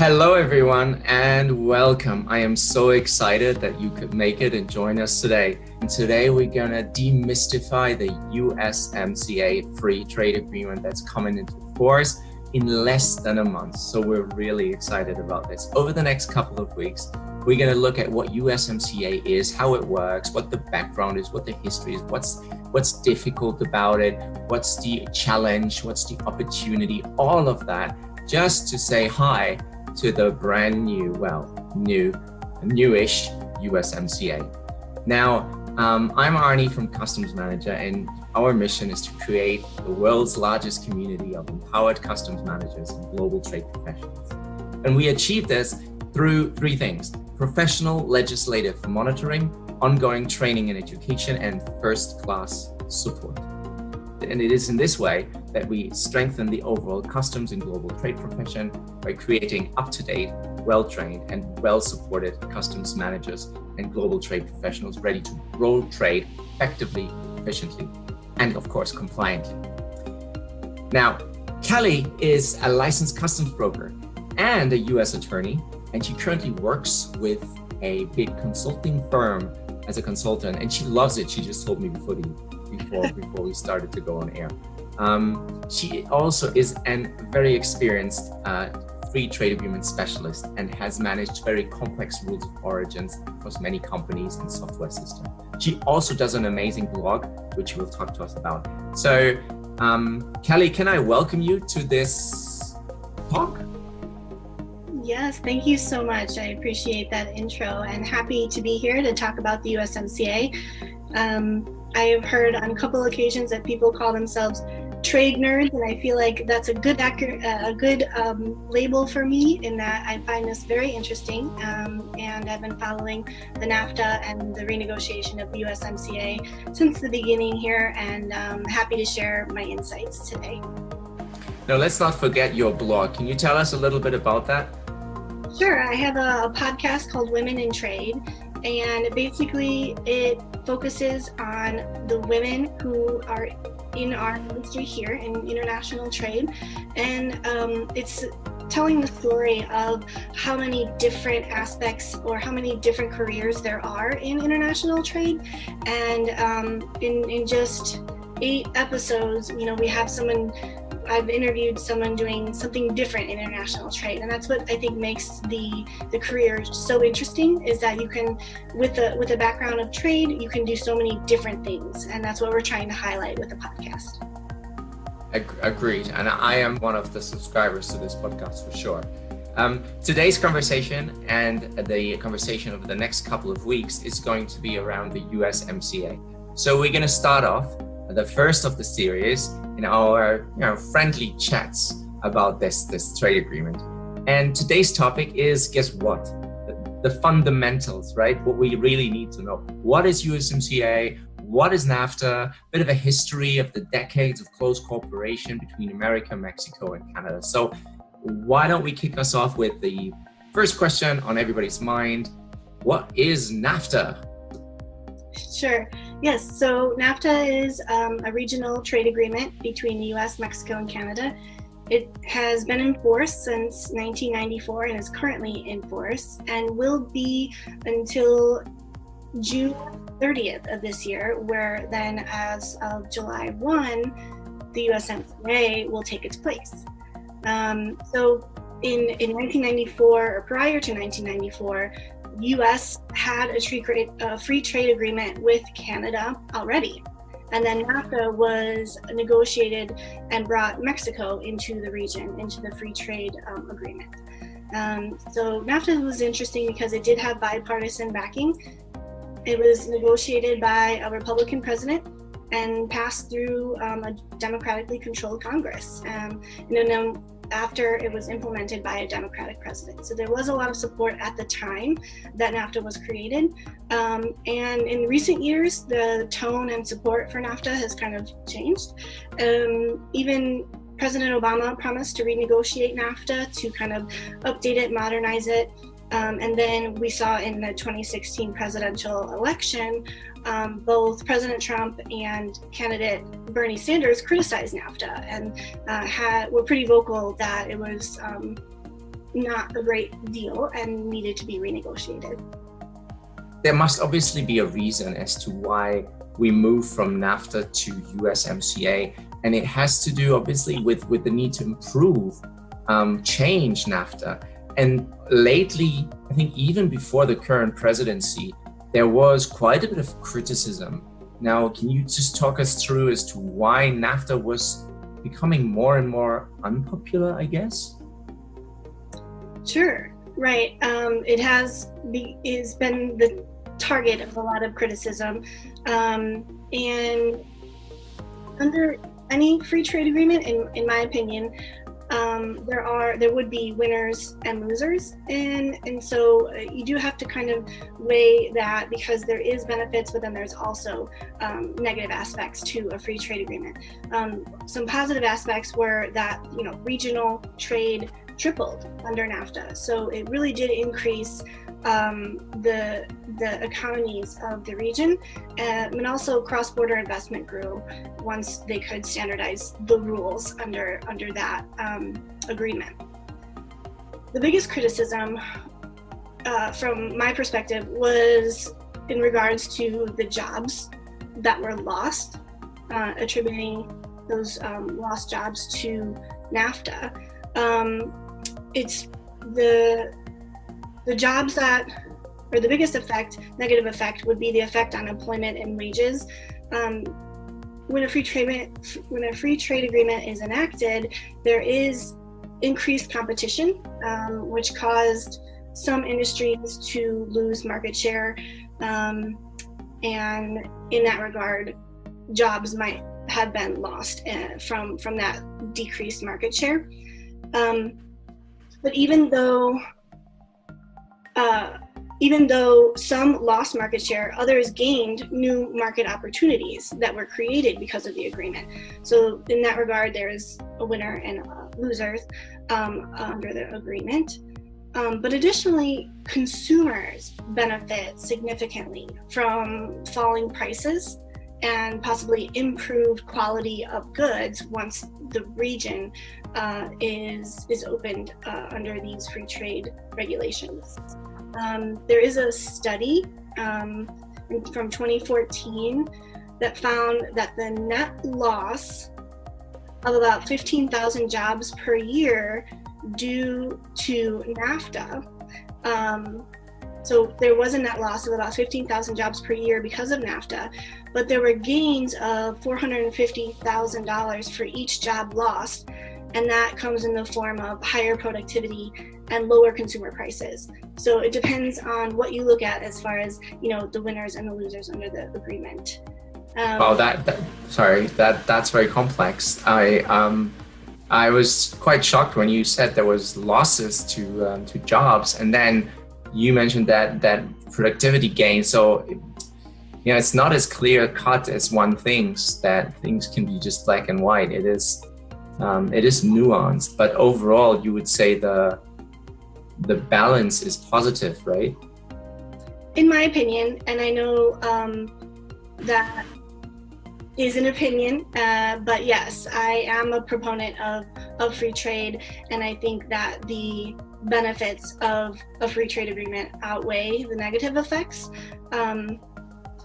Hello, everyone, and welcome. I am so excited that you could make it and join us today. And today we're going to demystify the USMCA Free Trade Agreement that's coming into force in less than a month. So we're really excited about this. Over the next couple of weeks, we're going to look at what USMCA is, how it works, what the background is, what the history is, what's difficult about it, what's the challenge, what's the opportunity, all of that, just to say hi to the brand new, newish USMCA. Now, I'm Arnie from Customs Manager, and our mission is to create the world's largest community of empowered customs managers and global trade professionals. And we achieve this through three things: professional legislative monitoring, ongoing training and education, and first-class support. And it is in this way that we strengthen the overall customs and global trade profession by creating up-to-date, well-trained, and well-supported customs managers and global trade professionals ready to grow trade effectively, efficiently, and of course, compliantly. Now, Kellie is a licensed customs broker and a US attorney, and she currently works with a big consulting firm as a consultant, and she loves it. She just told me before we started to go on air. She also is a very experienced free trade agreement specialist and has managed very complex rules of origins across many companies and software systems. She also does an amazing blog, which she will talk to us about. So, Kellie, can I welcome you to this talk? Yes, thank you so much. I appreciate that intro and happy to be here to talk about the USMCA. I have heard on a couple occasions that people call themselves trade nerds, and I feel like that's a good label for me in that I find this very interesting, and I've been following the NAFTA and the renegotiation of the USMCA since the beginning here, and happy to share my insights today. Now, let's not forget your blog. Can you tell us a little bit about that? Sure. I have a podcast called Women in Trade, and basically it focuses on the women who are in our industry here in international trade, and it's telling the story of how many different aspects or how many different careers there are in international trade. And in just 8 episodes, we have I've interviewed someone doing something different in international trade, and that's what I think makes the career so interesting, is that you can, with a background of trade, you can do so many different things, and that's what we're trying to highlight with the podcast. Agreed, and I am one of the subscribers to this podcast for sure. Today's conversation and the conversation over the next couple of weeks is going to be around the USMCA. So we're going to start off the first of the series in our friendly chats about this trade agreement. And today's topic is, guess what? The fundamentals, right? What we really need to know. What is USMCA? What is NAFTA? A bit of a history of the decades of close cooperation between America, Mexico, and Canada. So why don't we kick us off with the first question on everybody's mind? What is NAFTA? Sure. Yes, so NAFTA is a regional trade agreement between the US, Mexico, and Canada. It has been in force since 1994 and is currently in force and will be until June 30th of this year, where then as of July 1, the USMCA will take its place. So in 1994, or prior to 1994, U.S. had a free trade agreement with Canada already, and then NAFTA was negotiated and brought Mexico into the region, into the free trade agreement. So NAFTA was interesting because it did have bipartisan backing. It was negotiated by a Republican president and passed through a democratically controlled Congress. And then after it was implemented by a Democratic president. So there was a lot of support at the time that NAFTA was created. And in recent years, the tone and support for NAFTA has kind of changed. Even President Obama promised to renegotiate NAFTA, to kind of update it, modernize it. And then we saw in the 2016 presidential election, both President Trump and candidate Bernie Sanders criticized NAFTA and were pretty vocal that it was not a great deal and needed to be renegotiated. There must obviously be a reason as to why we moved from NAFTA to USMCA, and it has to do obviously with the need to improve, change NAFTA. And lately, I think even before the current presidency, there was quite a bit of criticism. Now, can you just talk us through as to why NAFTA was becoming more and more unpopular, I guess? Sure, right. It's been the target of a lot of criticism. And under any free trade agreement, in my opinion, there would be winners and losers, and so you do have to kind of weigh that, because there is benefits, but then there's also negative aspects to a free trade agreement. Some positive aspects were that regional trade tripled under NAFTA, so it really did increase the economies of the region, and also cross-border investment grew once they could standardize the rules under that agreement. The biggest criticism from my perspective was in regards to the jobs that were lost, attributing those lost jobs to NAFTA. It's the jobs that, or the biggest negative effect would be the effect on employment and wages. When a free trade agreement is enacted, there is increased competition, which caused some industries to lose market share, and in that regard, jobs might have been lost from that decreased market share. But even though some lost market share, others gained new market opportunities that were created because of the agreement. So in that regard, there is a winner and losers under the agreement. But additionally, consumers benefit significantly from falling prices and possibly improved quality of goods once the region is opened under these free trade regulations. There is a study from 2014 that found that the net loss of about 15,000 jobs per year due to NAFTA. So there was a net loss of about 15,000 jobs per year because of NAFTA, but there were gains of $450,000 for each job lost, and that comes in the form of higher productivity and lower consumer prices. So it depends on what you look at as far as the winners and the losers under the agreement. Wow, that's very complex. I was quite shocked when you said there was losses to jobs, and then you mentioned that productivity gain. So it's not as clear cut as one thinks, that things can be just black and white. It is nuanced, but overall you would say the balance is positive, right? In my opinion, and I know that is an opinion, but yes, I am a proponent of free trade, and I think that the benefits of a free trade agreement outweigh the negative effects.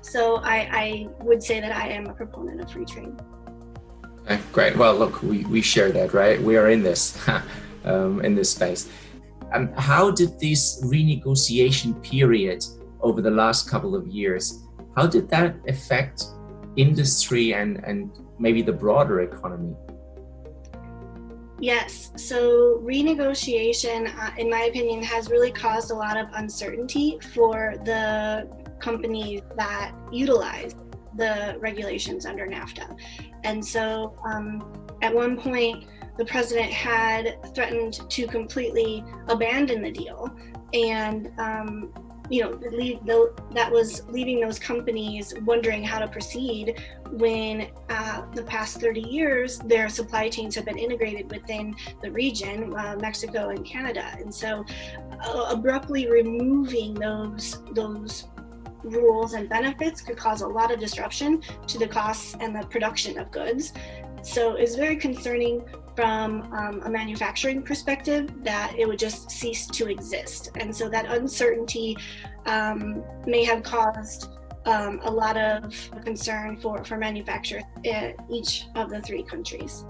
So I would say that I am a proponent of free trade. Okay, great. Well, look, we share that, right? We are in this in this space. How did this renegotiation period over the last couple of years, how did that affect industry and maybe the broader economy? Yes, so renegotiation, in my opinion, has really caused a lot of uncertainty for the companies that utilize the regulations under NAFTA. And so at one point, the president had threatened to completely abandon the deal, and that was leaving those companies wondering how to proceed when the past 30 years their supply chains have been integrated within the region, Mexico and Canada. And so abruptly removing those rules and benefits could cause a lot of disruption to the costs and the production of goods. So it's very concerning from a manufacturing perspective that it would just cease to exist. And so that uncertainty may have caused a lot of concern for manufacturers in each of the three countries.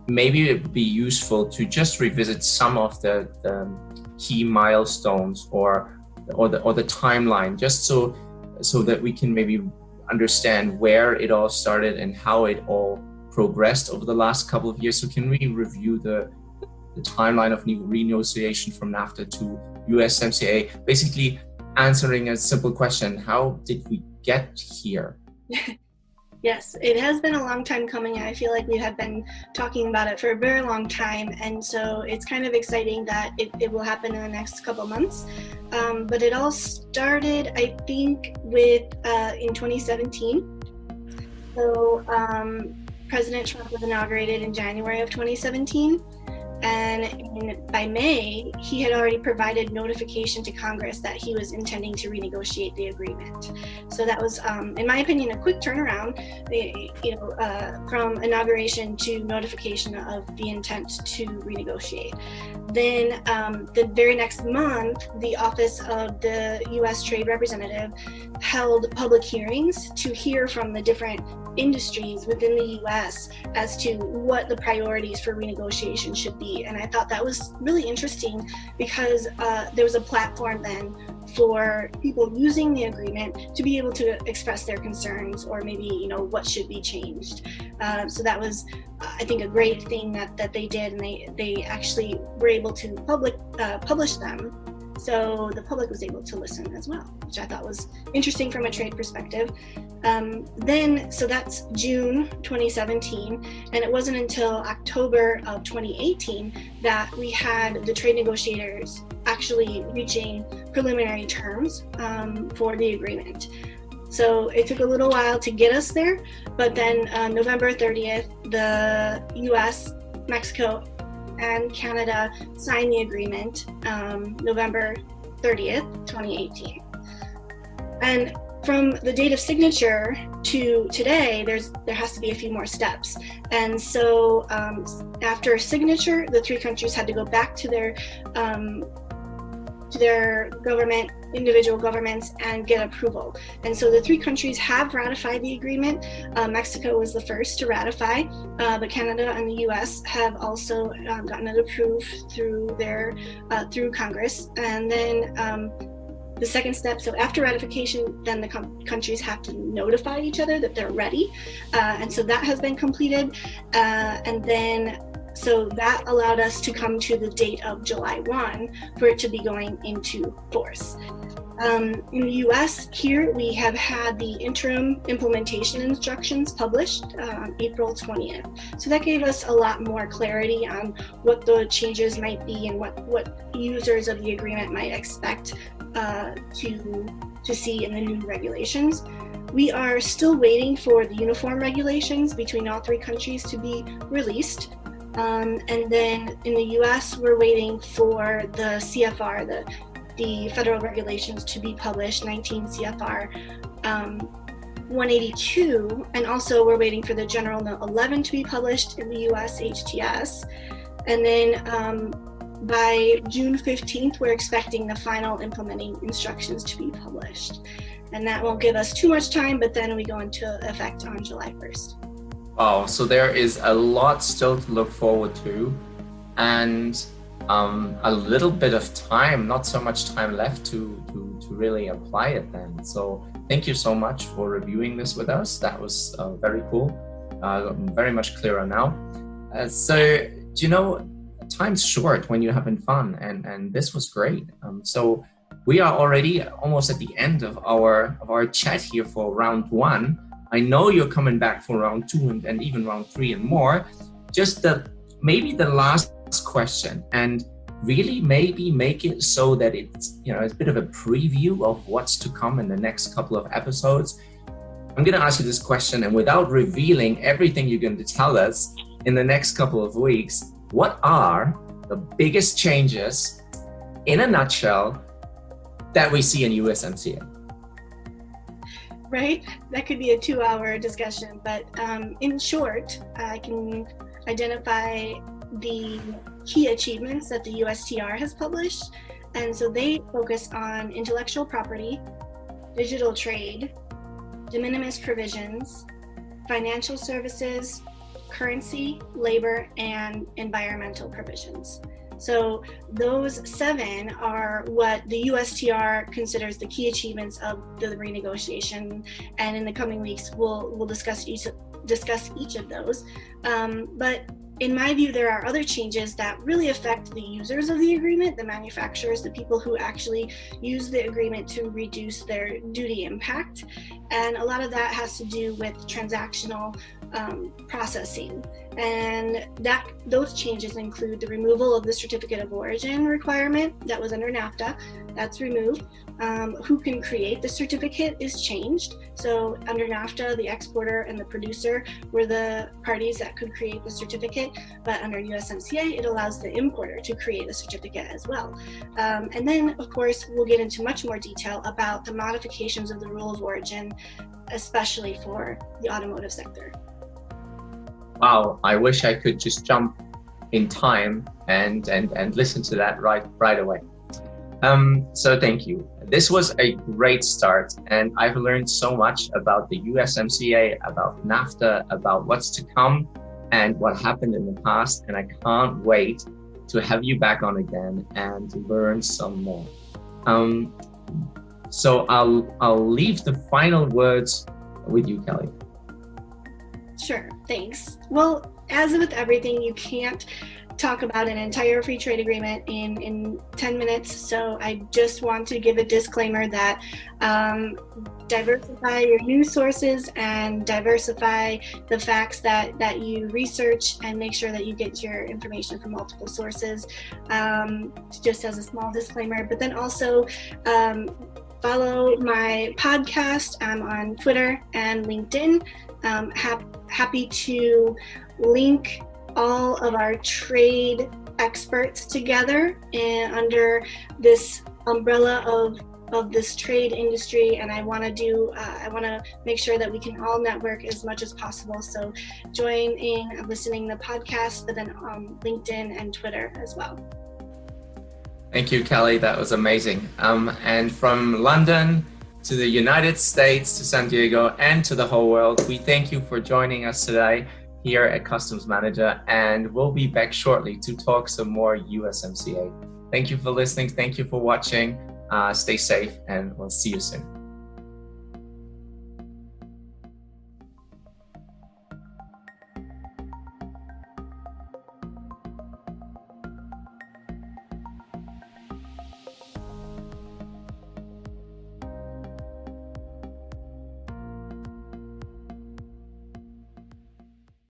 Maybe it would be useful to just revisit some of the key milestones or the timeline, just so that we can maybe understand where it all started and how it all progressed over the last couple of years. So can we review the timeline of renegotiation from NAFTA to USMCA, basically answering a simple question: how did we get here? Yes, it has been a long time coming. I feel like we have been talking about it for a very long time, and so it's kind of exciting that it will happen in the next couple months. But it all started, I think, with in 2017. So President Trump was inaugurated in January of 2017. And by May, he had already provided notification to Congress that he was intending to renegotiate the agreement. So that was, in my opinion, a quick turnaround, from inauguration to notification of the intent to renegotiate. Then the very next month, the Office of the U.S. Trade Representative held public hearings to hear from the different industries within the U.S. as to what the priorities for renegotiation should be. And I thought that was really interesting because there was a platform then for people using the agreement to be able to express their concerns or maybe, what should be changed. So that was, I think, a great thing that they did, and they actually were able to publish them. So the public was able to listen as well, which I thought was interesting from a trade perspective. So that's June 2017, and it wasn't until October of 2018 that we had the trade negotiators actually reaching preliminary terms for the agreement. So it took a little while to get us there, but then November 30th, the US, Mexico, and Canada signed the agreement November 30th, 2018. And from the date of signature to today, there has to be a few more steps. And so after signature, the three countries had to go back to their individual governments, and get approval. And so the three countries have ratified the agreement. Mexico was the first to ratify, but Canada and the US have also gotten it approved through Congress. And then the second step, so after ratification, then the countries have to notify each other that they're ready. And so that has been completed. So that allowed us to come to the date of July 1 for it to be going into force. In the US, here we have had the interim implementation instructions published on April 20th. So that gave us a lot more clarity on what the changes might be and what users of the agreement might expect to see in the new regulations. We are still waiting for the uniform regulations between all three countries to be released. And then in the US, we're waiting for the CFR, the federal regulations to be published, 19 CFR 182. And also we're waiting for the General Note 11 to be published in the US HTS. And then by June 15th, we're expecting the final implementing instructions to be published. And that won't give us too much time, but then we go into effect on July 1st. Wow, so there is a lot still to look forward to, and a little bit of time, not so much time left to really apply it then. So thank you so much for reviewing this with us. That was very cool, very much clearer now. So, time's short when you're having fun, and this was great. So we are already almost at the end of our chat here for round 1. I know you're coming back for round 2 and even round 3 and more. Just maybe the last question, and really maybe make it so that it's a bit of a preview of what's to come in the next couple of episodes. I'm going to ask you this question, and without revealing everything you're going to tell us in the next couple of weeks, what are the biggest changes, in a nutshell, that we see in USMCA? right? That could be a 2-hour discussion, but in short, I can identify the key achievements that the USTR has published. And so they focus on intellectual property, digital trade, de minimis provisions, financial services, currency, labor, and environmental provisions. So those 7 are what the USTR considers the key achievements of the renegotiation. And in the coming weeks, we'll discuss each of those. But in my view, there are other changes that really affect the users of the agreement, the manufacturers, the people who actually use the agreement to reduce their duty impact. And a lot of that has to do with transactional processing. And those changes include the removal of the Certificate of Origin requirement that was under NAFTA. That's removed. Who can create the certificate is changed. So under NAFTA, the exporter and the producer were the parties that could create the certificate, but under USMCA, it allows the importer to create a certificate as well. And then, of course, we'll get into much more detail about the modifications of the Rule of Origin, especially for the automotive sector. Wow, I wish I could just jump in time and listen to that right away. So thank you. This was a great start, and I've learned so much about the USMCA, about NAFTA, about what's to come and what happened in the past, and I can't wait to have you back on again and learn some more. So I'll leave the final words with you, Kellie. Sure, thanks. Well, as with everything, you can't talk about an entire free trade agreement in 10 minutes. So I just want to give a disclaimer that diversify your news sources and diversify the facts that you research, and make sure that you get your information from multiple sources, just as a small disclaimer. But then also follow my podcast. I'm on Twitter and LinkedIn. Happy to link all of our trade experts together and under this umbrella of this trade industry. And I want to make sure that we can all network as much as possible. So join in listening to the podcast, but then on LinkedIn and Twitter as well. Thank you, Kellie. That was amazing. And from London to the United States, to San Diego, and to the whole world, we thank you for joining us today here at Customs Manager, and we'll be back shortly to talk some more USMCA. Thank you for listening. Thank you for watching. Stay safe, and we'll see you soon.